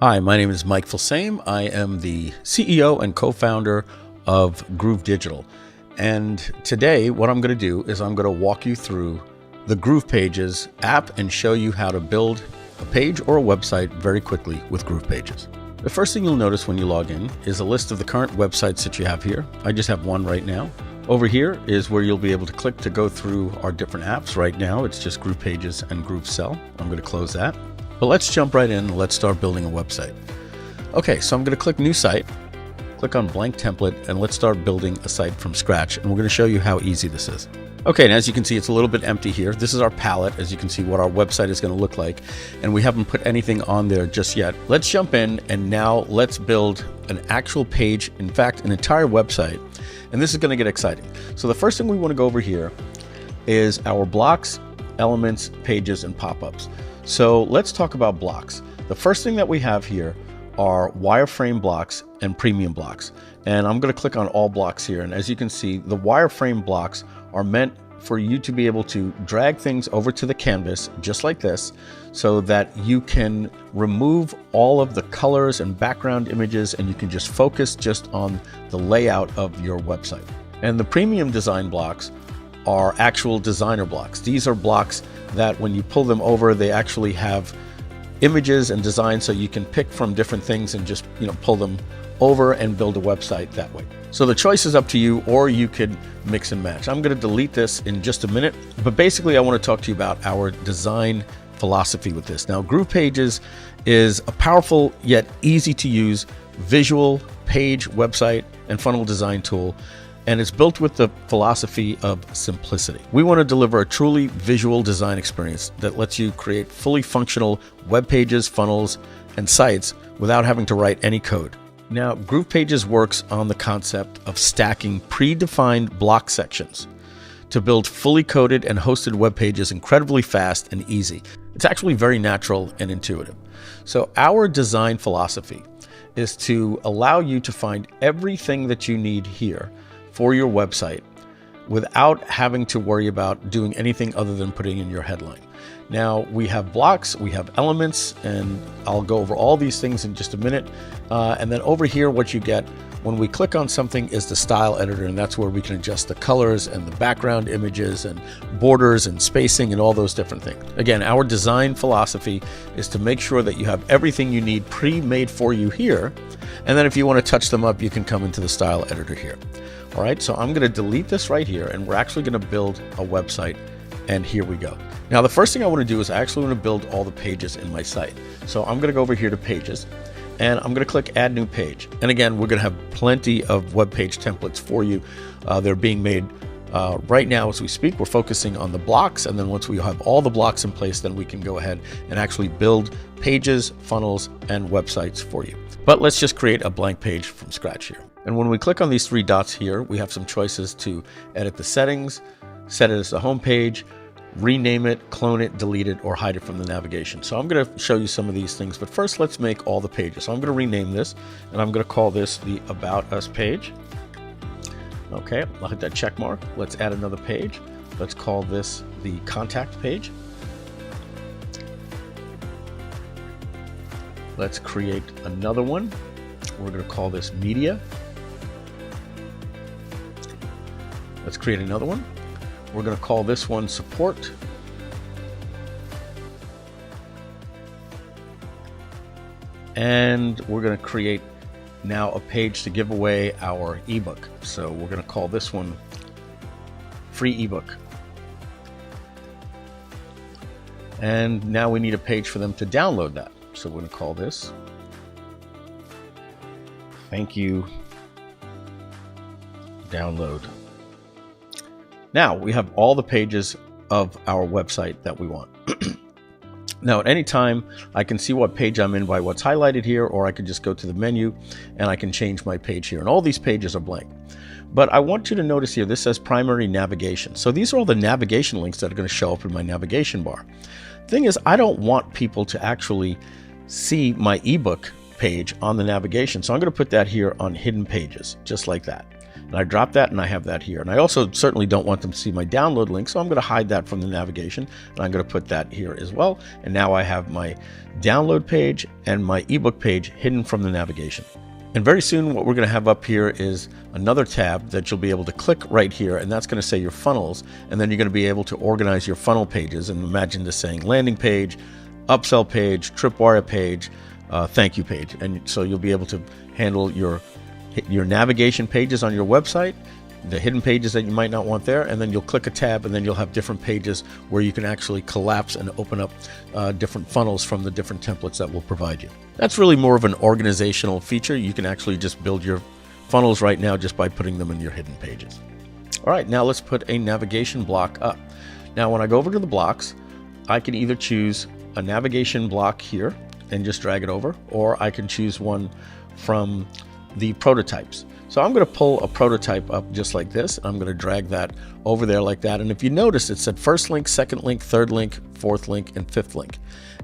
Hi, my name is Mike Filsame. I am the CEO and co-founder of Groove Digital. And today what I'm going to do is I'm going to walk you through the GroovePages app and show you how to build a page or a website very quickly with GroovePages. The first thing you'll notice when you log in is a list of the current websites that you have here. I just have one right now. Over here is where you'll be able to click to go through our different apps. Right now it's just GroovePages and GrooveSell. I'm going to close that. But let's jump right in and let's start building a website. Okay, so I'm going to click New Site, click on Blank Template, and let's start building a site from scratch. And we're going to show you how easy this is. Okay, and as you can see, it's a little bit empty here. This is our palette, as you can see what our website is going to look like. And we haven't put anything on there just yet. Let's jump in and now let's build an actual page, in fact, an entire website. And this is going to get exciting. So the first thing we want to go over here is our blocks, elements, pages, and pop-ups. So let's talk about blocks. The first thing that we have here are wireframe blocks and premium blocks. And I'm going to click on all blocks here. And as you can see, the wireframe blocks are meant for you to be able to drag things over to the canvas just like this, so that you can remove all of the colors and background images and you can just focus just on the layout of your website. And the premium design blocks are actual designer blocks. These are blocks that when you pull them over, they actually have images and designs, so you can pick from different things and just pull them over and build a website that way. So the choice is up to you, or you could mix and match. I'm going to delete this in just a minute, but basically I want to talk to you about our design philosophy with this. Now, GroovePages is a powerful yet easy to use visual page, website, and funnel design tool. And it's built with the philosophy of simplicity. We want to deliver a truly visual design experience that lets you create fully functional web pages, funnels, and sites without having to write any code. Now, GroovePages works on the concept of stacking predefined block sections to build fully coded and hosted web pages incredibly fast and easy. It's actually very natural and intuitive. So our design philosophy is to allow you to find everything that you need here for your website without having to worry about doing anything other than putting in your headline. Now, we have blocks, we have elements, and I'll go over all these things in just a minute. And then over here, what you get when we click on something is the style editor, and that's where we can adjust the colors and the background images and borders and spacing and all those different things. Again, our design philosophy is to make sure that you have everything you need pre-made for you here. And then if you want to touch them up, you can come into the style editor here. All right, so I'm going to delete this right here, and we're actually going to build a website, and here we go. Now, the first thing I want to do is I actually want to build all the pages in my site. So I'm going to go over here to Pages, and I'm going to click Add New Page. And again, we're going to have plenty of web page templates for you. They're being made right now as we speak. We're focusing on the blocks, and then once we have all the blocks in place, then we can go ahead and actually build pages, funnels, and websites for you. But let's just create a blank page from scratch here. And when we click on these three dots here, we have some choices to edit the settings, set it as the home page, rename it, clone it, delete it, or hide it from the navigation. So I'm going to show you some of these things, but first let's make all the pages. So I'm going to rename this, and I'm going to call this the About Us page. Okay, I'll hit that check mark. Let's add another page. Let's call this the Contact page. Let's create another one. We're going to call this Media. Let's create another one. We're going to call this one Support. And we're going to create now a page to give away our ebook. So we're going to call this one Free Ebook. And now we need a page for them to download that. So we're going to call this Thank You Download. Now we have all the pages of our website that we want. Now at any time I can see what page I'm in by what's highlighted here, or I can just go to the menu and I can change my page here, and all these pages are blank. But I want you to notice here, this says primary navigation. So these are all the navigation links that are going to show up in my navigation bar. Thing is, I don't want people to actually see my ebook page on the navigation. So I'm going to put that here on hidden pages, just like that. And I drop that and I have that here. And I also certainly don't want them to see my download link, so I'm going to hide that from the navigation, and I'm going to put that here as well. And now I have my download page and my ebook page hidden from the navigation. And very soon what we're going to have up here is another tab that you'll be able to click right here, and that's going to say your funnels, and then you're going to be able to organize your funnel pages. And imagine this saying landing page, upsell page, tripwire page, thank you page. And so you'll be able to handle your navigation pages on your website, the hidden pages that you might not want there, and then you'll click a tab and then you'll have different pages where you can actually collapse and open up different funnels from the different templates that we'll provide you. That's really more of an organizational feature. You can actually just build your funnels right now just by putting them in your hidden pages. All right, now let's put a navigation block up. Now when I go over to the blocks, I can either choose a navigation block here and just drag it over, or I can choose one from the prototypes. So I'm going to pull a prototype up just like this. I'm going to drag that over there like that. And if you notice, it said first link, second link, third link, fourth link, and fifth link.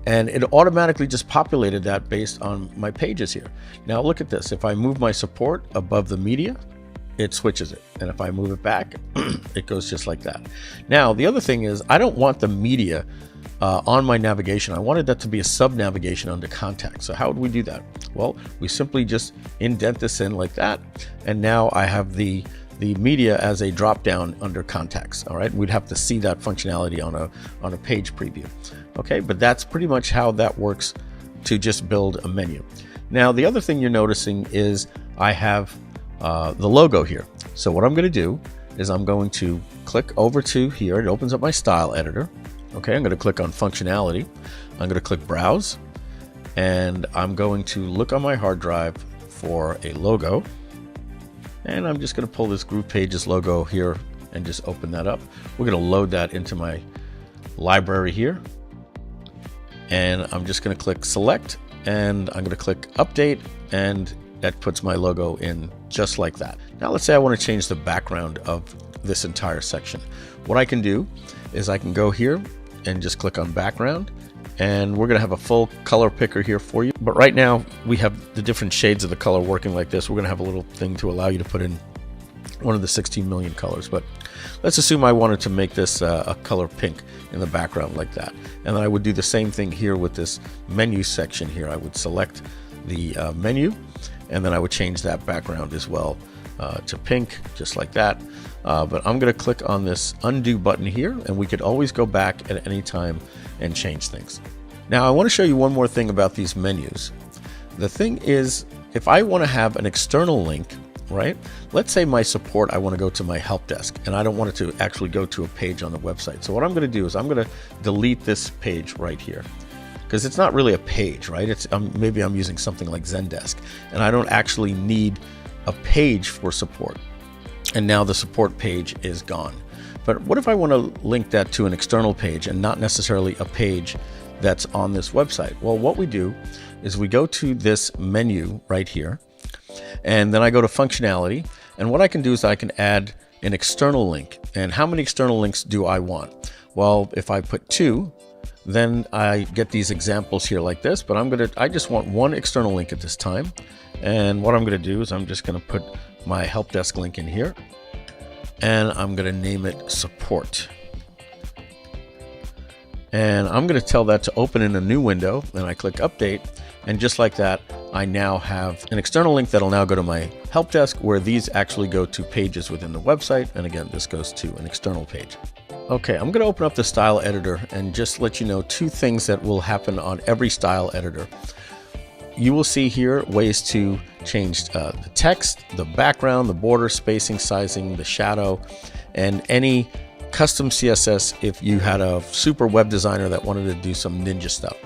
And it automatically just populated that based on my pages here. Now look at this. If I move my support above the media, it switches it. And if I move it back, it goes just like that. Now, the other thing is I don't want the media on my navigation. I wanted that to be a sub-navigation under contact. So how would we do that? Well, we simply just indent this in like that. And now I have the media as a drop down under contacts. All right, we'd have to see that functionality on a page preview. Okay, but that's pretty much how that works to just build a menu. Now, the other thing you're noticing is I have the logo here. So what I'm going to do is I'm going to click over to here. It opens up my style editor. Okay, I'm going to click on functionality. I'm going to click browse, and I'm going to look on my hard drive for a logo. And I'm just going to pull this GroovePages logo here and just open that up. We're going to load that into my library here. And I'm just going to click select, and I'm going to click update, and that puts my logo in just like that. Now let's say I want to change the background of this entire section. What I can do is I can go here and just click on background, and we're going to have a full color picker here for you. But right now we have the different shades of the color working like this. We're going to have a little thing to allow you to put in one of the 16 million colors, but let's assume I wanted to make this a color pink in the background like that. And then I would do the same thing here with this menu section here. I would select the menu, and then I would change that background as well to pink, just like that. But I'm going to click on this undo button here, and we could always go back at any time and change things. Now I want to show you one more thing about these menus. The thing is, if I want to have an external link, right? Let's say my support, I want to go to my help desk, and I don't want it to actually go to a page on the website. So what I'm going to do is I'm going to delete this page right here, because it's not really a page, right? It's maybe I'm using something like Zendesk, and I don't actually need a page for support. And now the support page is gone. But what if I want to link that to an external page and not necessarily a page that's on this website? Well, what we do is we go to this menu right here, and then I go to functionality. And what I can do is I can add an external link. And how many external links do I want? Well, if I put 2, then I get these examples here like this, but I just want one external link at this time. And what I'm going to do is I'm just going to put my help desk link in here, and I'm going to name it support. And I'm going to tell that to open in a new window, and I click update, and just like that, I now have an external link that'll now go to my help desk, where these actually go to pages within the website. And again, this goes to an external page. Okay, I'm going to open up the style editor and just let you know 2 things that will happen on every style editor. You will see here ways to change the text, the background, the border, spacing, sizing, the shadow, and any custom CSS if you had a super web designer that wanted to do some ninja stuff.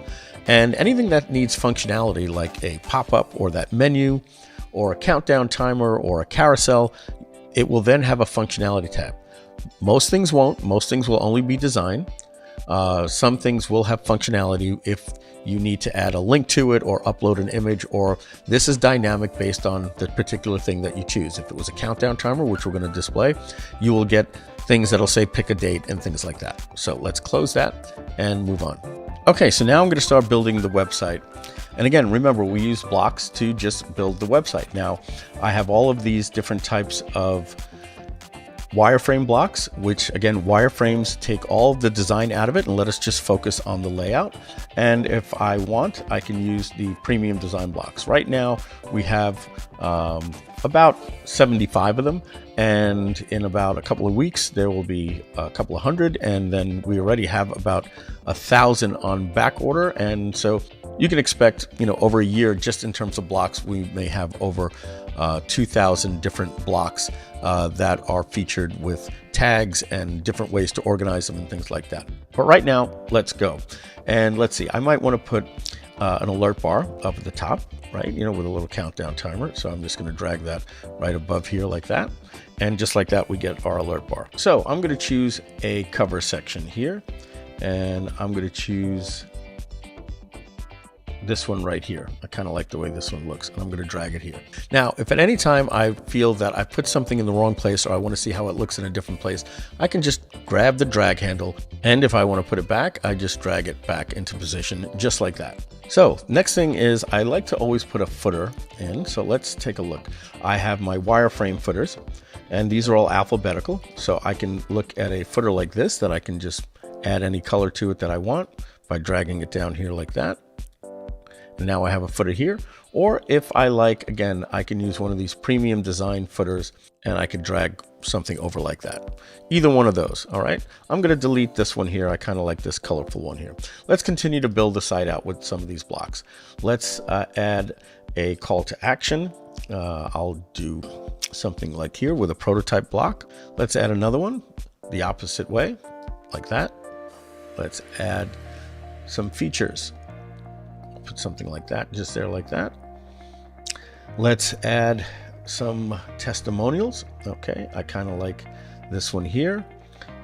And anything that needs functionality like a pop-up or that menu or a countdown timer or a carousel, it will then have a functionality tab. Most things won't. Most things will only be design. Some things will have functionality if you need to add a link to it or upload an image, or this is dynamic based on the particular thing that you choose. If it was a countdown timer, which we're going to display, you will get things that'll say pick a date and things like that. So let's close that and move on. Okay, so now I'm going to start building the website. And again, remember, we use blocks to just build the website. Now, I have all of these different types of wireframe blocks, which again, wireframes take all the design out of it and let us just focus on the layout. And if I want, I can use the premium design blocks. Right now, we have about 75 of them. And in about a couple of weeks, there will be a couple of hundred. And then we already have about 1,000 on back order. And so you can expect, over a year, just in terms of blocks, we may have over 2,000 different blocks that are featured with tags and different ways to organize them and things like that. But right now, let's go. And let's see, I might want to put an alert bar up at the top, right? With a little countdown timer. So I'm just going to drag that right above here like that. And just like that, we get our alert bar. So I'm going to choose a cover section here, and I'm going to choose this one right here. I kind of like the way this one looks, and I'm going to drag it here. Now, if at any time I feel that I put something in the wrong place, or I want to see how it looks in a different place, I can just grab the drag handle, and if I want to put it back, I just drag it back into position just like that. So next thing is I like to always put a footer in. So let's take a look. I have my wireframe footers, and these are all alphabetical. So I can look at a footer like this that I can just add any color to it that I want by dragging it down here like that. And now I have a footer here. Or if I like, again, I can use one of these premium design footers, and I could drag something over like that. Either one of those. All right. I'm going to delete this one here. I kind of like this colorful one here. Let's continue to build the site out with some of these blocks. Let's add a call to action. I'll do something like here with a prototype block. Let's add another one the opposite way, like that. Let's add some features. Put something like that, just there like that. Let's add some testimonials. Okay, I kind of like this one here.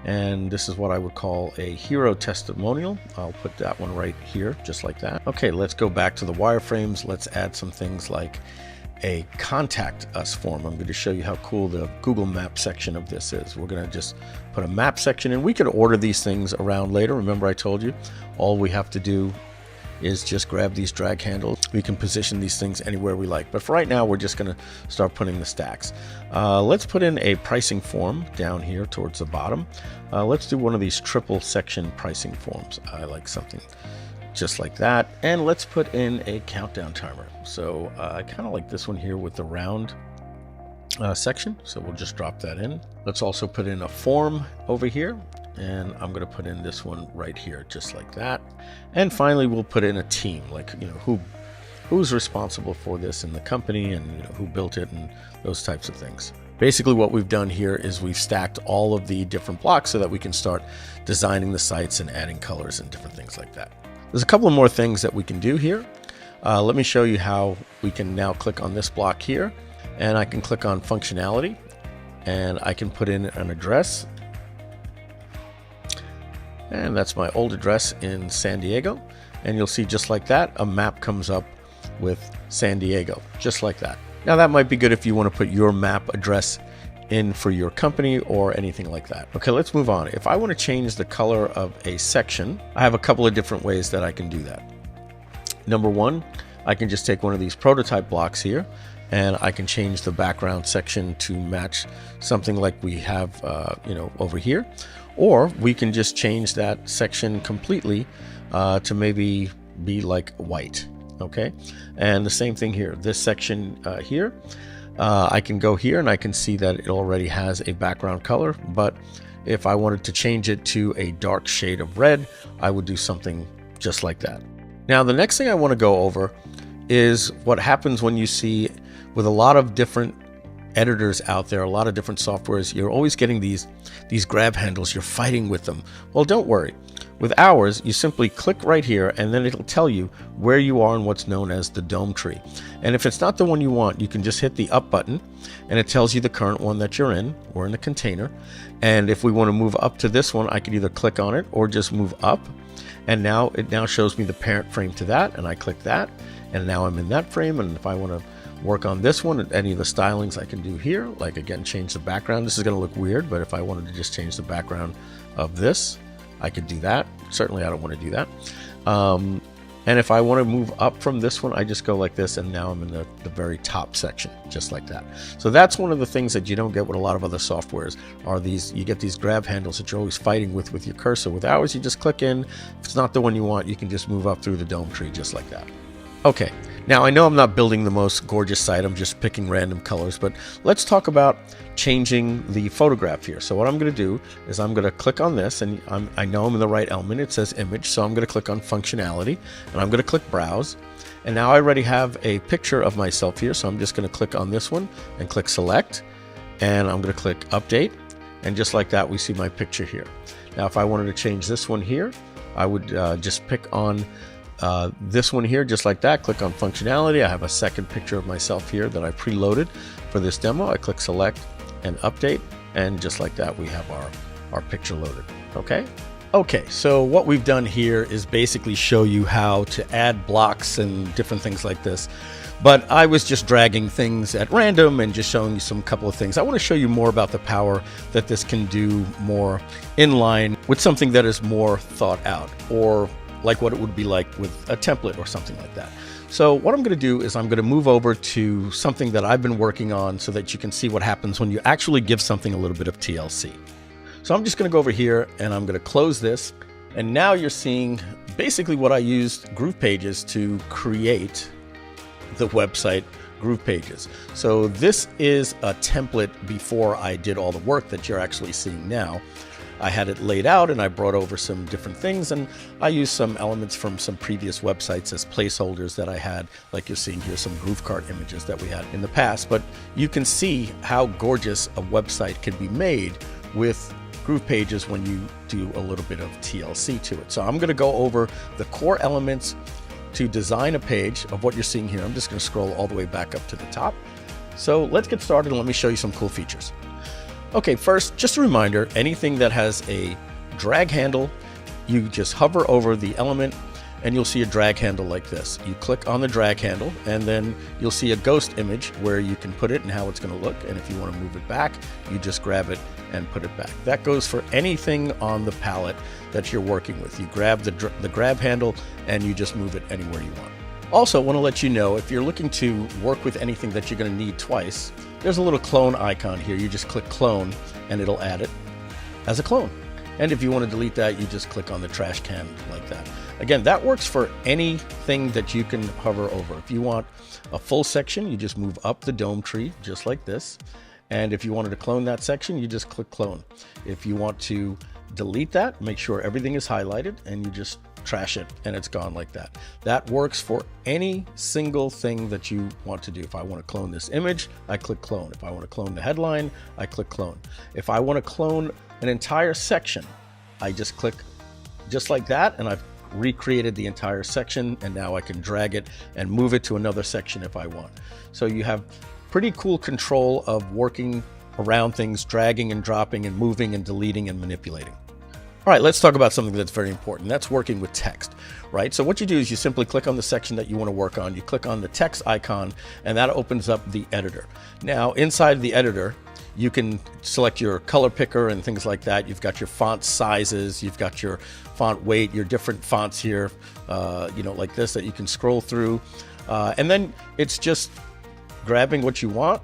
And this is what I would call a hero testimonial. I'll put that one right here, just like that. Okay, let's go back to the wireframes. Let's add some things like a contact us form. I'm going to show you how cool the Google Map section of this is. We're going to just put a map section in. We could order these things around later. Remember I told you, all we have to do is just grab these drag handles. We can position these things anywhere we like. But for right now, we're just going to start putting the stacks. Let's put in a pricing form down here towards the bottom. Let's do one of these triple section pricing forms. I like something just like that. And let's put in a countdown timer. So I kind of like this one here with the round section. So we'll just drop that in. Let's also put in a form over here. And I'm going to put in this one right here, just like that. And finally, we'll put in a team, like, who's responsible for this in the company, and who built it, and those types of things. Basically, what we've done here is we've stacked all of the different blocks so that we can start designing the sites and adding colors and different things like that. There's a couple of more things that we can do here. Let me show you how we can now click on this block here, and I can click on functionality, and I can put in an address. And that's my old address in San Diego. And you'll see just like that, a map comes up with San Diego, just like that. Now that might be good if you want to put your map address in for your company or anything like that. Okay, let's move on. If I want to change the color of a section, I have a couple of different ways that I can do that. Number one, I can just take one of these prototype blocks here, and I can change the background section to match something like we have, over here. Or we can just change that section completely to maybe be like white, okay? And the same thing here, this section here, I can go here and I can see that it already has a background color, but if I wanted to change it to a dark shade of red, I would do something just like that. Now, the next thing I want to go over is what happens when you see with a lot of different editors out there, a lot of different softwares, you're always getting these grab handles, you're fighting with them. Well, don't worry. With ours, you simply click right here and then it'll tell you where you are in what's known as the dome tree. And if it's not the one you want, you can just hit the up button and it tells you the current one that you're in. We're in the container. And if we want to move up to this one, I can either click on it or just move up. And now it shows me the parent frame to that, and I click that, and now I'm in that frame. And if I want to work on this one and any of the stylings I can do here, like again, change the background. This is going to look weird, but if I wanted to just change the background of this, I could do that. Certainly I don't want to do that. And if I want to move up from this one, I just go like this, and now I'm in the very top section, just like that. So that's one of the things that you don't get with a lot of other softwares, are these, you get these grab handles that you're always fighting with your cursor. With ours, you just click in. If it's not the one you want, you can just move up through the dome tree, just like that. Okay, now I know I'm not building the most gorgeous site, I'm just picking random colors, but let's talk about changing the photograph here. So what I'm going to do is I'm going to click on this, and I know I'm in the right element. It says image, so I'm going to click on functionality, and I'm going to click browse. And now I already have a picture of myself here, so I'm just going to click on this one and click select, and I'm going to click update, and just like that we see my picture here. Now if I wanted to change this one here, I would just pick on this one here, just like that. Click on functionality. I have a second picture of myself here that I preloaded for this demo. I click select and update, and just like that we have our picture loaded. Okay, so what we've done here is basically show you how to add blocks and different things like this, but I was just dragging things at random and just showing you some couple of things. I want to show you more about the power that this can do more in line with something that is more thought out, or like what it would be like with a template or something like that. So what I'm going to do is I'm going to move over to something that I've been working on so that you can see what happens when you actually give something a little bit of TLC. So I'm just going to go over here and I'm going to close this. And now you're seeing basically what I used GroovePages to create the website GroovePages. So this is a template before I did all the work that you're actually seeing now. I had it laid out and I brought over some different things, and I used some elements from some previous websites as placeholders that I had, like you're seeing here, some GrooveCart images that we had in the past. But you can see how gorgeous a website can be made with GroovePages when you do a little bit of TLC to it. So I'm going to go over the core elements to design a page of what you're seeing here. I'm just going to scroll all the way back up to the top. So let's get started and let me show you some cool features. Okay, first, just a reminder, anything that has a drag handle, you just hover over the element and you'll see a drag handle like this. You click on the drag handle and then you'll see a ghost image where you can put it and how it's going to look. And if you want to move it back, you just grab it and put it back. That goes for anything on the palette that you're working with. You grab the grab handle and you just move it anywhere you want. Also, want to let you know, if you're looking to work with anything that you're going to need twice, there's a little clone icon here. You just click clone and it'll add it as a clone. And if you want to delete that, you just click on the trash can like that. Again, that works for anything that you can hover over. If you want a full section, you just move up the dome tree just like this. And if you wanted to clone that section, you just click clone. If you want to delete that, make sure everything is highlighted and you just trash it and it's gone like that. That works for any single thing that you want to do. If I want to clone this image, I click clone. If I want to clone the headline, I click clone. If I want to clone an entire section, I just click just like that and I've recreated the entire section, and now I can drag it and move it to another section if I want. So you have pretty cool control of working around things, dragging and dropping and moving and deleting and manipulating. All right, let's talk about something that's very important. That's working with text, right? So what you do is you simply click on the section that you want to work on. You click on the text icon, and that opens up the editor. Now, inside the editor, you can select your color picker and things like that. You've got your font sizes, you've got your font weight, your different fonts here, like this that you can scroll through. And then it's just grabbing what you want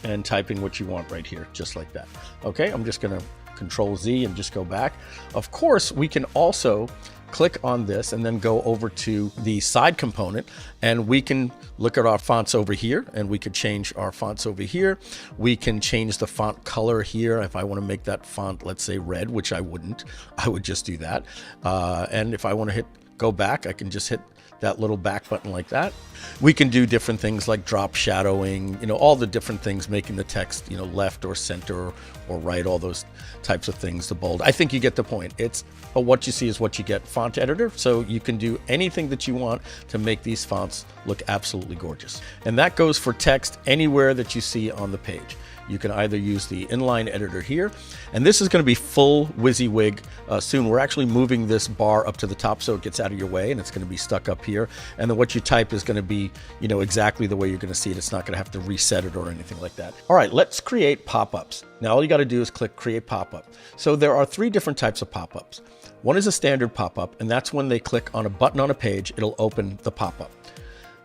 and typing what you want right here, just like that. Okay, I'm just gonna Control Z and just go back. Of course, we can also click on this and then go over to the side component, and we can look at our fonts over here, and we could change our fonts over here. We can change the font color here. If I want to make that font, let's say red, which I wouldn't, I would just do that. And if I want to hit go back, I can just hit that little back button like that. We can do different things like drop shadowing, all the different things, making the text, left or center or right, all those types of things, the bold. I think you get the point. It's what you see is what you get font editor. So you can do anything that you want to make these fonts look absolutely gorgeous. And that goes for text anywhere that you see on the page. You can either use the inline editor here, and this is going to be full WYSIWYG soon. We're actually moving this bar up to the top so it gets out of your way, and it's going to be stuck up here. And then what you type is going to be, exactly the way you're going to see it. It's not going to have to reset it or anything like that. All right, let's create pop-ups. Now all you got to do is click Create Pop-Up. So there are 3 different types of pop-ups. One is a standard pop-up, and that's when they click on a button on a page, it'll open the pop-up.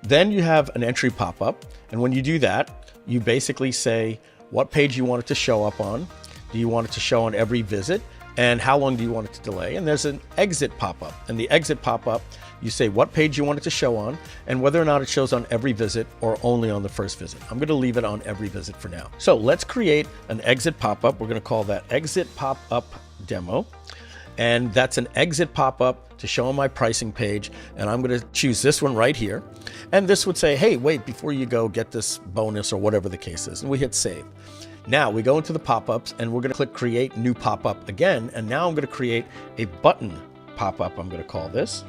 Then you have an entry pop-up, and when you do that, you basically say what page you want it to show up on. Do you want it to show on every visit? And how long do you want it to delay? And there's an exit pop-up. And the exit pop-up, you say what page you want it to show on and whether or not it shows on every visit or only on the first visit. I'm going to leave it on every visit for now. So let's create an exit pop-up. We're going to call that exit pop-up demo. And that's an exit pop-up to show on my pricing page. And I'm going to choose this one right here. And this would say, hey, wait, before you go, get this bonus or whatever the case is. And we hit save. Now we go into the pop-ups and we're going to click create new pop-up again. And now I'm going to create a button pop-up, I'm going to call this.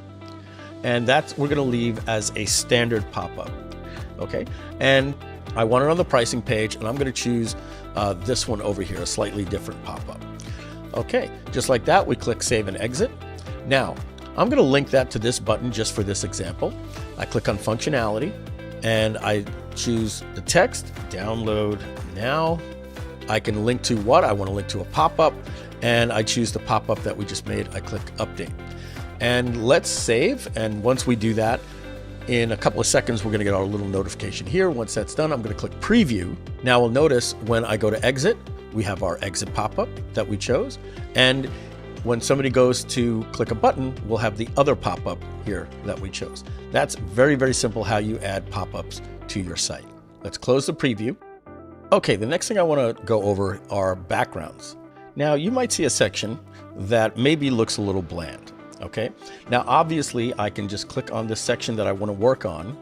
And that's we're going to leave as a standard pop-up. Okay. And I want it on the pricing page, and I'm going to choose this one over here, a slightly different pop-up. Okay. Just like that, we click save and exit. Now I'm going to link that to this button just for this example. I click on functionality and I choose the text, download now. I can link to what? I want to link to a pop-up, and I choose the pop-up that we just made. I click update. And let's save. And once we do that, in a couple of seconds, we're going to get our little notification here. Once that's done, I'm going to click preview. Now we'll notice when I go to exit, we have our exit pop-up that we chose. And when somebody goes to click a button, we'll have the other pop-up here that we chose. That's very, very simple how you add pop-ups to your site. Let's close the preview. Okay, the next thing I want to go over are backgrounds. Now you might see a section that maybe looks a little bland. Okay, now obviously I can just click on this section that I want to work on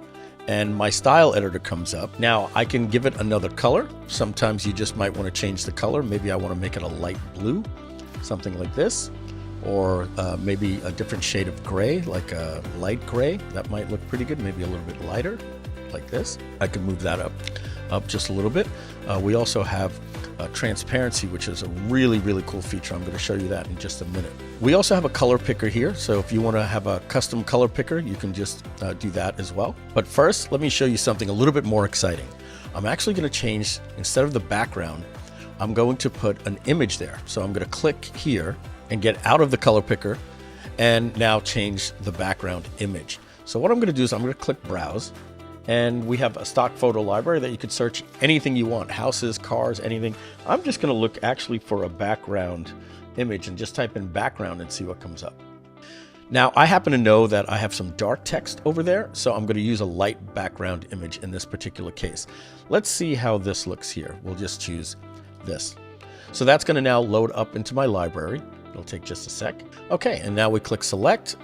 and my style editor comes up. Now I can give it another color. Sometimes you just might want to change the color. Maybe I want to make it a light blue, something like this, or maybe a different shade of gray, like a light gray. That might look pretty good. Maybe a little bit lighter, like this. I can move that up just a little bit. We also have transparency, which is a really, really cool feature. I'm going to show you that in just a minute. We also have a color picker here. So if you want to have a custom color picker, you can just do that as well. But first, let me show you something a little bit more exciting. I'm actually going to change, instead of the background, I'm going to put an image there. So I'm going to click here and get out of the color picker and now change the background image. So what I'm going to do is I'm going to click browse. And we have a stock photo library that you could search anything you want, houses, cars, anything. I'm just going to look actually for a background image and just type in background and see what comes up. Now, I happen to know that I have some dark text over there, so I'm going to use a light background image in this particular case. Let's see how this looks here. We'll just choose this. So that's going to now load up into my library. It'll take just a sec. Okay, and now we click select,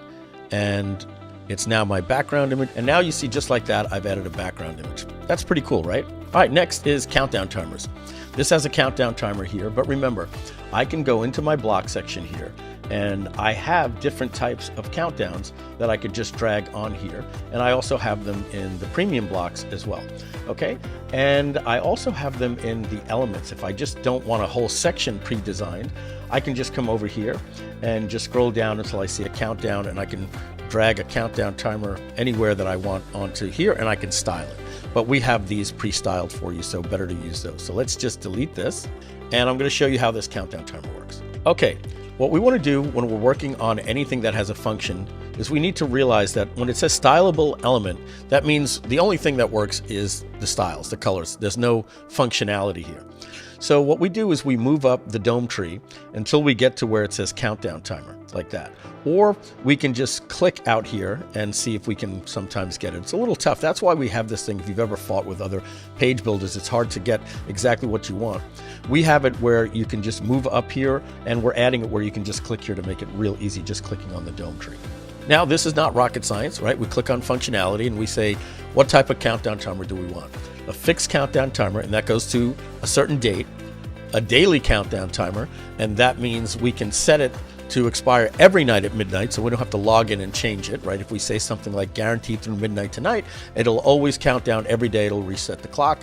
and it's now my background image. And now you see, just like that, I've added a background image. That's pretty cool, right? All right, next is countdown timers. This has a countdown timer here, but remember, I can go into my block section here, and I have different types of countdowns that I could just drag on here. And I also have them in the premium blocks as well. Okay, and I also have them in the elements. If I just don't want a whole section pre-designed, I can just come over here and just scroll down until I see a countdown, and I can drag a countdown timer anywhere that I want onto here, and I can style it. But we have these pre-styled for you, so better to use those. So let's just delete this, and I'm going to show you how this countdown timer works. Okay, what we want to do when we're working on anything that has a function is we need to realize that when it says stylable element, that means the only thing that works is the styles, the colors. There's no functionality here. So what we do is we move up the dome tree until we get to where it says countdown timer, like that. Or we can just click out here and see if we can sometimes get it. It's a little tough. That's why we have this thing. If you've ever fought with other page builders, it's hard to get exactly what you want. We have it where you can just move up here, and we're adding it where you can just click here to make it real easy, just clicking on the dome tree. Now, this is not rocket science, right? We click on functionality and we say, what type of countdown timer do we want? A fixed countdown timer, and that goes to a certain date. A daily countdown timer, and that means we can set it to expire every night at midnight, so we don't have to log in and change it, right? If we say something like guaranteed through midnight tonight, it'll always count down every day. It'll reset the clock.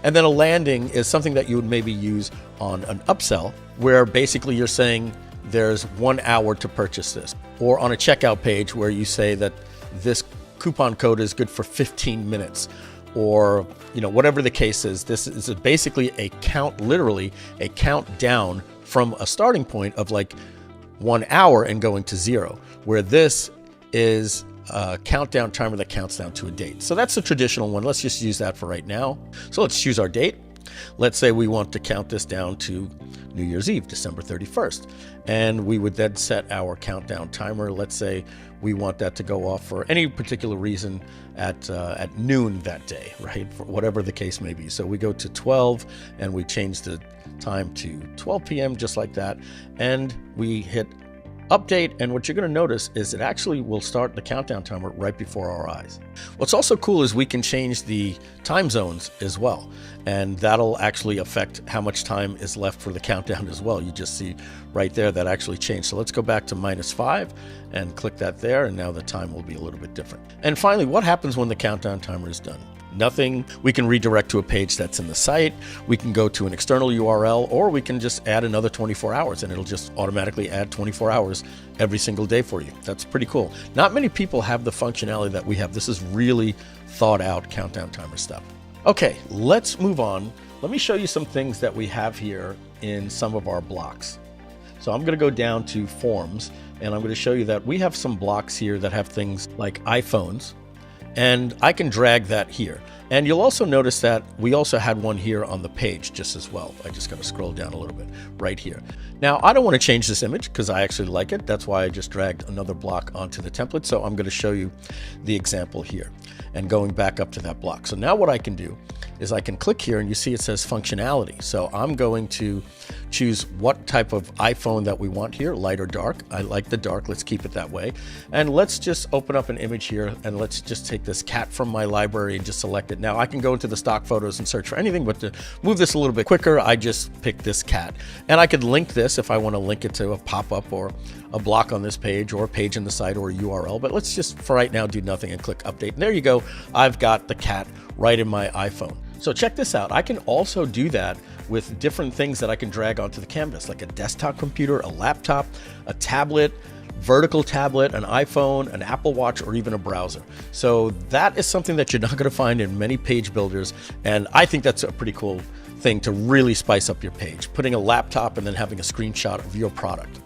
And then a landing is something that you would maybe use on an upsell, where basically you're saying there's 1 hour to purchase this, or on a checkout page where you say that this coupon code is good for 15 minutes, or whatever the case is. This is basically a count, literally a countdown from a starting point of like 1 hour and going to 0, where this is a countdown timer that counts down to a date. So that's the traditional one. Let's just use that for right now. So let's choose our date. Let's say we want to count this down to New Year's Eve, December 31st. And we would then set our countdown timer. Let's say we want that to go off for any particular reason at noon that day, right? For whatever the case may be. So we go to 12 and we change the time to 12 p.m. just like that. And we hit update, and what you're going to notice is it actually will start the countdown timer right before our eyes. What's also cool is we can change the time zones as well, and that'll actually affect how much time is left for the countdown as well. You just see right there that actually changed. So let's go back to -5 and click that there, and now the time will be a little bit different. And finally, what happens when the countdown timer is done? Nothing. We can redirect to a page that's in the site. We can go to an external URL, or we can just add another 24 hours and it'll just automatically add 24 hours every single day for you. That's pretty cool. Not many people have the functionality that we have. This is really thought out countdown timer stuff. Okay, let's move on. Let me show you some things that we have here in some of our blocks. So I'm going to go down to forms, and I'm going to show you that we have some blocks here that have things like iPhones. And I can drag that here. And you'll also notice that we also had one here on the page just as well. I just got to scroll down a little bit right here. Now, I don't want to change this image because I actually like it. That's why I just dragged another block onto the template. So I'm going to show you the example here and going back up to that block. So now what I can do is I can click here and you see it says functionality. So I'm going to choose what type of iPhone that we want here, light or dark. I like the dark, let's keep it that way. And let's just open up an image here and let's just take this cat from my library and just select it. Now I can go into the stock photos and search for anything, but to move this a little bit quicker, I just pick this cat. And I could link this if I want to link it to a pop-up or a block on this page or a page in the site or a URL, but let's just for right now do nothing and click update. And there you go, I've got the cat right in my iPhone. So check this out. I can also do that with different things that I can drag onto the canvas, like a desktop computer, a laptop, a tablet, vertical tablet, an iPhone, an Apple Watch, or even a browser. So that is something that you're not going to find in many page builders. And I think that's a pretty cool thing to really spice up your page, putting a laptop and then having a screenshot of your product.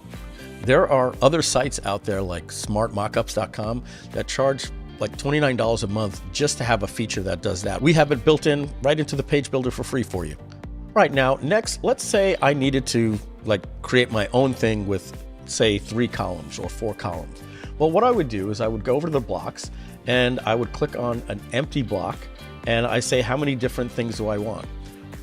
There are other sites out there like smartmockups.com that charge like $29 a month just to have a feature that does that. We have it built in right into the page builder for free for you. Right now, next, let's say I needed to create my own thing with say 3 columns or 4 columns. Well, what I would do is I would go over to the blocks and I would click on an empty block and I say how many different things do I want?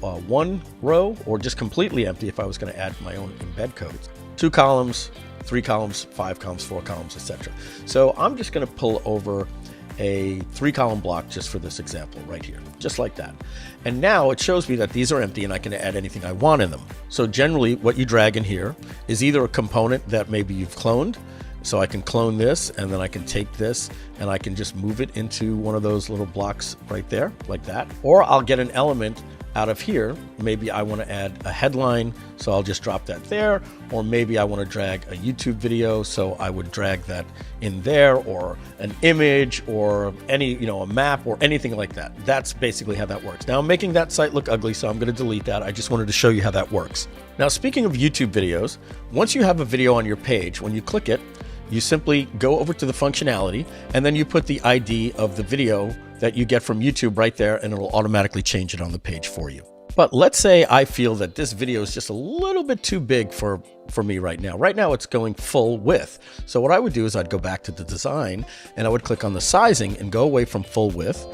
1 row or just completely empty if I was going to add my own embed codes. 2 columns, 3 columns, 5 columns, 4 columns, etc. So I'm just going to pull over a 3-column block just for this example right here, just like that. And now it shows me that these are empty and I can add anything I want in them. So generally what you drag in here is either a component that maybe you've cloned. So I can clone this and then I can take this and I can just move it into one of those little blocks right there like that. Or I'll get an element out of here. Maybe I want to add a headline, so I'll just drop that there. Or maybe I want to drag a YouTube video, so I would drag that in there, or an image, or any, a map, or anything like that. That's basically how that works. Now I'm making that site look ugly, so I'm going to delete that. I just wanted to show you how that works. Now, speaking of YouTube videos, once you have a video on your page, when you click it, you simply go over to the functionality and then you put the ID of the video that you get from YouTube right there, and it'll automatically change it on the page for you. But let's say I feel that this video is just a little bit too big for me right now. Right now it's going full width. So what I would do is I'd go back to the design and I would click on the sizing and go away from full width.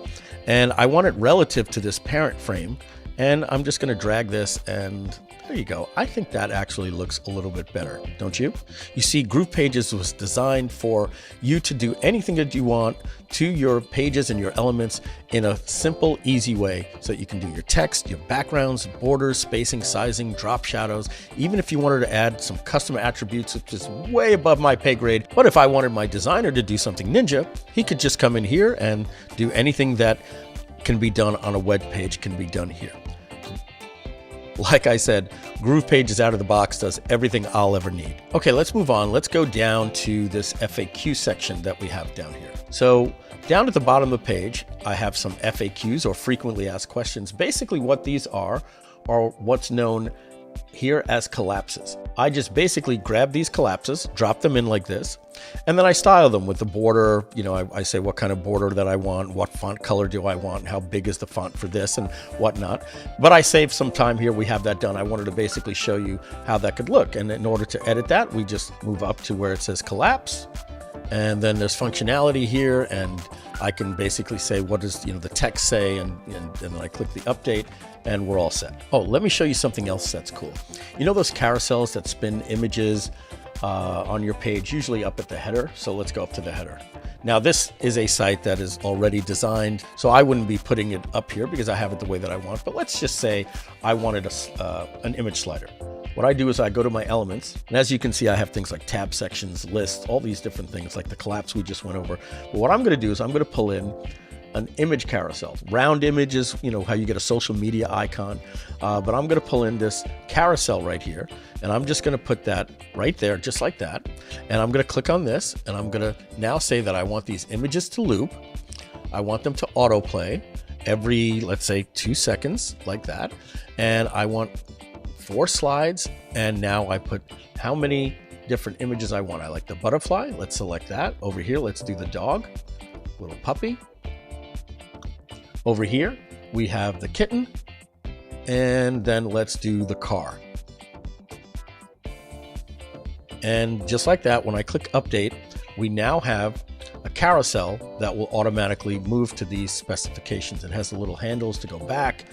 And I want it relative to this parent frame. And I'm just going to drag this, and there you go. I think that actually looks a little bit better, don't you? You see, GroovePages was designed for you to do anything that you want to your pages and your elements in a simple, easy way, so that you can do your text, your backgrounds, borders, spacing, sizing, drop shadows. Even if you wanted to add some custom attributes, which is way above my pay grade. But if I wanted my designer to do something ninja, he could just come in here and do anything that can be done on a web page can be done here. Like I said, GroovePages out of the box does everything I'll ever need. Okay, let's move on. Let's go down to this FAQ section that we have down here. So down at the bottom of the page, I have some FAQs, or frequently asked questions. Basically what these are what's known here as collapses. I just basically grab these collapses, drop them in like this, and then I style them with the border. You know, I say what kind of border that I want, what font color do I want, how big is the font for this and whatnot. But I saved some time here. We have that done. I wanted to basically show you how that could look. And in order to edit that, we just move up to where it says collapse. And then there's functionality here, and I can basically say what does the text say, and then I click the update, and we're all set. Oh, let me show you something else that's cool. You know those carousels that spin images on your page, usually up at the header? So let's go up to the header. Now this is a site that is already designed, so I wouldn't be putting it up here because I have it the way that I want, but let's just say I wanted an image slider. What I do is I go to my elements, and as you can see, I have things like tab sections, lists, all these different things like the collapse we just went over. But what I'm going to do is I'm going to pull in an image carousel. Round images, how you get a social media icon, but I'm going to pull in this carousel right here, and I'm just going to put that right there, just like that. And I'm going to click on this, and I'm going to now say that I want these images to loop. I want them to autoplay every, let's say, 2 seconds, like that. And I want 4 slides, and now I put how many different images I want. I like the butterfly. Let's select that. Over here, let's do the dog, little puppy. Over here, we have the kitten, and then let's do the car. And just like that, when I click update, we now have a carousel that will automatically move to these specifications. It has the little handles to go back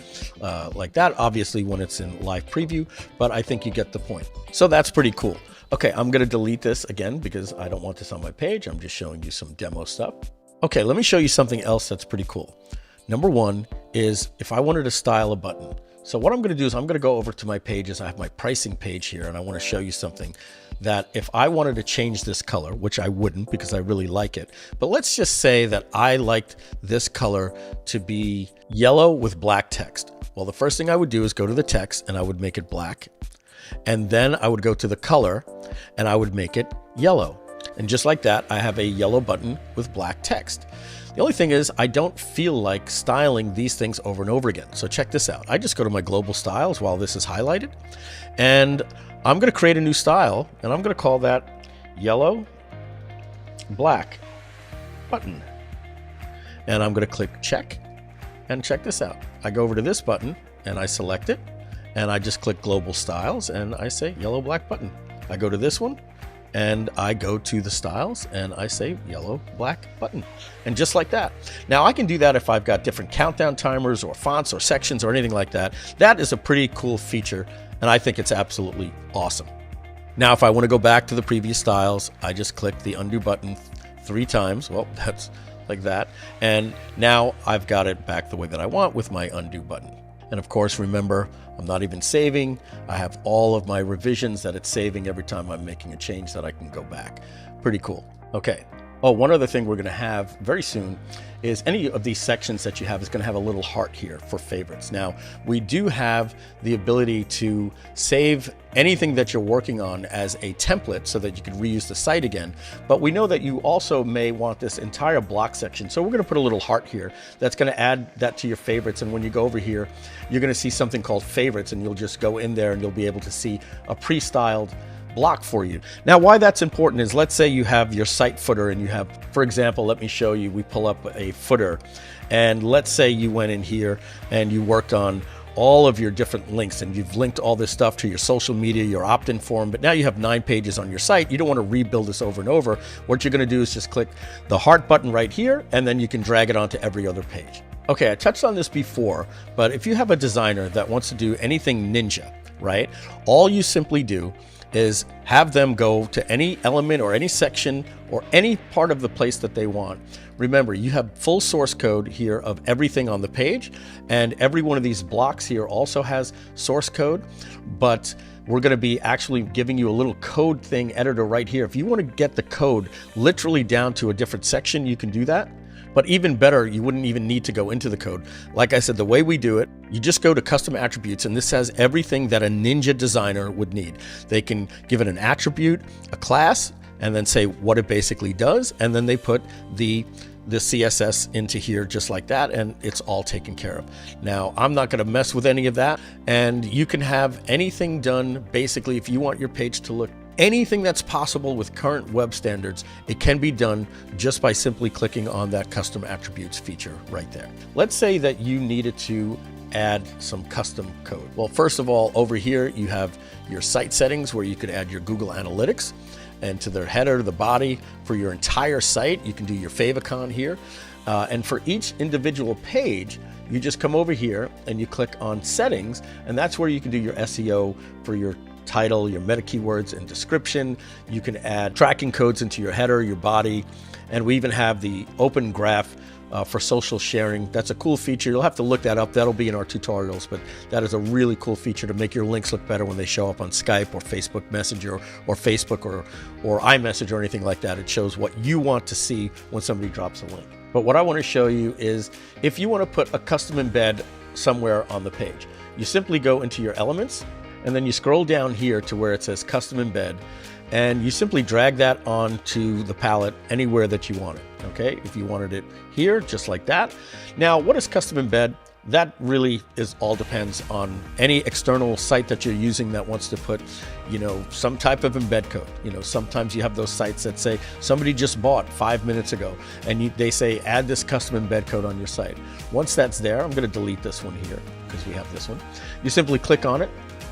like that, obviously when it's in live preview, but I think you get the point. So that's pretty cool. Okay, I'm going to delete this again because I don't want this on my page. I'm just showing you some demo stuff. Okay, let me show you something else that's pretty cool. Number one is if I wanted to style a button. So what I'm going to do is I'm going to go over to my pages. I have my pricing page here, and I want to show you something that if I wanted to change this color, which I wouldn't because I really like it, but let's just say that I liked this color to be yellow with black text. Well, the first thing I would do is go to the text and I would make it black. And then I would go to the color and I would make it yellow. And just like that, I have a yellow button with black text. The only thing is I don't feel like styling these things over and over again. So check this out. I just go to my global styles while this is highlighted, and I'm going to create a new style, and I'm going to call that yellow black button. And I'm going to click check, and check this out. I go over to this button and I select it, and I just click global styles and I say yellow black button. I go to this one and I go to the styles and I say yellow black button. And just like that. Now I can do that if I've got different countdown timers or fonts or sections or anything like that. That is a pretty cool feature, and I think it's absolutely awesome. Now if I want to go back to the previous styles, I just click the undo button 3 times. Well, that's like that. And now I've got it back the way that I want with my undo button. And of course, remember, I'm not even saving. I have all of my revisions that it's saving every time I'm making a change that I can go back. Pretty cool. Okay. Oh, one other thing we're going to have very soon is any of these sections that you have is going to have a little heart here for favorites. Now, we do have the ability to save anything that you're working on as a template so that you can reuse the site again. But we know that you also may want this entire block section. So we're going to put a little heart here that's going to add that to your favorites. And when you go over here, you're going to see something called favorites, and you'll just go in there and you'll be able to see a pre-styled block for you. Now, why that's important is, let's say you have your site footer and you have, for example, let me show you, we pull up a footer, and let's say you went in here and you worked on all of your different links, and you've linked all this stuff to your social media, your opt-in form, but now you have 9 pages on your site. You don't want to rebuild this over and over. What you're going to do is just click the heart button right here, and then you can drag it onto every other page. Okay, I touched on this before, but if you have a designer that wants to do anything ninja, right? All you simply do is have them go to any element or any section or any part of the place that they want. Remember, you have full source code here of everything on the page, and every one of these blocks here also has source code, but we're going to be actually giving you a little code thing editor right here. If you want to get the code literally down to a different section, you can do that. But even better, you wouldn't even need to go into the code. Like I said, the way we do it, you just go to custom attributes, and this has everything that a Ninja designer would need. They can give it an attribute, a class, and then say what it basically does, and then they put the CSS into here just like that, and it's all taken care of. Now, I'm not going to mess with any of that, and you can have anything done. Basically, if you want your page to look anything that's possible with current web standards, it can be done just by simply clicking on that custom attributes feature right there. Let's say that you needed to add some custom code. Well, first of all, over here you have your site settings where you could add your Google Analytics, and to the header, the body for your entire site, you can do your favicon here. And for each individual page, you just come over here and you click on settings, and that's where you can do your SEO for your title, your meta keywords and description. You can add tracking codes into your header, your body, and we even have the open graph for social sharing. That's a cool feature. You'll have to look that up. That'll be in our tutorials, but that is a really cool feature to make your links look better when they show up on Skype or Facebook Messenger or Facebook or iMessage or anything like that. It shows what you want to see when somebody drops a link. But what I want to show you is if you want to put a custom embed somewhere on the page, you simply go into your elements, and then you scroll down here to where it says custom embed, and you simply drag that onto the palette anywhere that you want it. Okay, if you wanted it here, just like that. Now, what is custom embed? That really all depends on any external site that you're using that wants to put, some type of embed code. Sometimes you have those sites that say somebody just bought 5 minutes ago, and they say add this custom embed code on your site. Once that's there, I'm going to delete this one here because we have this one. You simply click on it,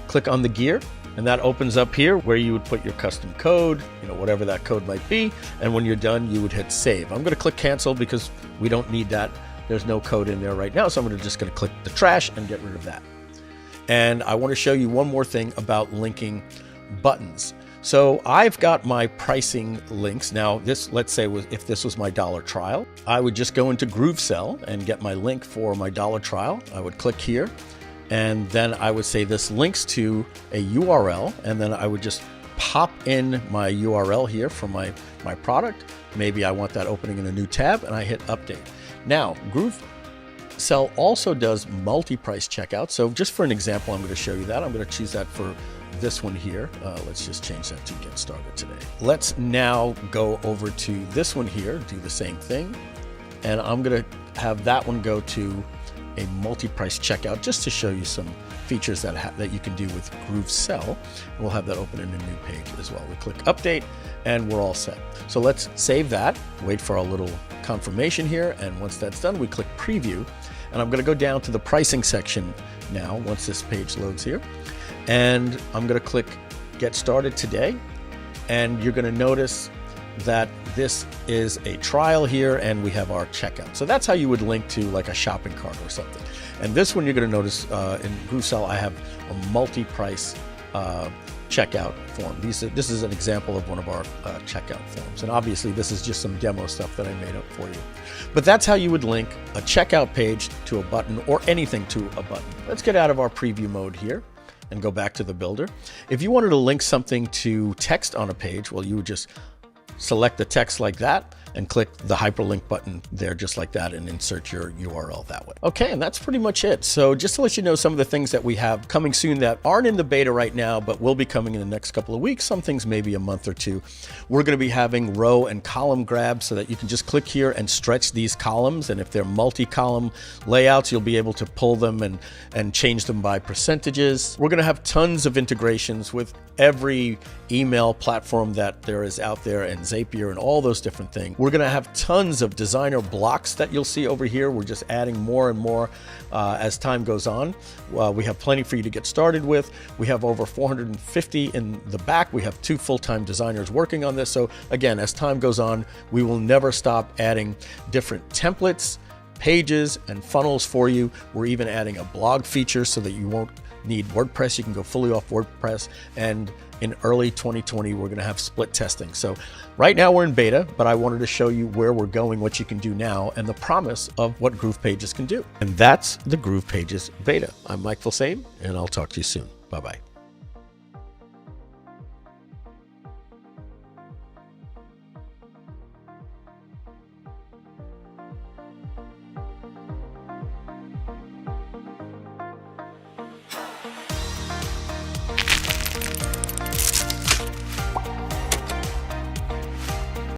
click on the gear, and that opens up here where you would put your custom code, whatever that code might be. And when you're done, you would hit save. I'm going to click cancel because we don't need that. There's no code in there right now. So I'm just going to click the trash and get rid of that. And I want to show you one more thing about linking buttons. So I've got my pricing links. Now let's say if this was my dollar trial, I would just go into GrooveSell and get my link for my dollar trial. I would click here. And then I would say this links to a URL, and then I would just pop in my URL here for my product. Maybe I want that opening in a new tab, and I hit update. Now, GrooveSell also does multi-price checkout. So just for an example, I'm going to show you that. I'm going to choose that for this one here. Let's just change that to get started today. Let's now go over to this one here, do the same thing. And I'm going to have that one go to a multi-price checkout just to show you some features that you can do with GrooveSell. We'll have that open in a new page as well. We click update and we're all set. So let's save that, wait for our little confirmation here, and once that's done, we click preview. And I'm going to go down to the pricing section now once this page loads here. And I'm going to click get started today. And you're going to notice that this is a trial here, and we have our checkout. So that's how you would link to like a shopping cart or something. And this one you're going to notice in GrooveSell, I have a multi-price checkout form. This is an example of one of our checkout forms. And obviously this is just some demo stuff that I made up for you. But that's how you would link a checkout page to a button or anything to a button. Let's get out of our preview mode here and go back to the builder. If you wanted to link something to text on a page, well, you would just select the text like that and click the hyperlink button there just like that and insert your URL that way. Okay, and that's pretty much it. So just to let you know some of the things that we have coming soon that aren't in the beta right now, but will be coming in the next couple of weeks, some things maybe a month or two. We're going to be having row and column grabs so that you can just click here and stretch these columns. And if they're multi-column layouts, you'll be able to pull them and change them by percentages. We're going to have tons of integrations with every email platform that there is out there, and Zapier and all those different things. We're going to have tons of designer blocks that you'll see over here. We're just adding more and more as time goes on. We have plenty for you to get started with. We have over 450 in the back. We have 2 full-time designers working on this. So again, as time goes on, we will never stop adding different templates, pages, and funnels for you. We're even adding a blog feature so that you won't need WordPress. You can go fully off WordPress, and in early 2020 we're going to have split testing. So right now we're in beta, but I wanted to show you where we're going, what you can do now, and the promise of what GroovePages can do. And that's the GroovePages beta. I'm Mike Filsaime, and I'll talk to you soon. Bye-bye.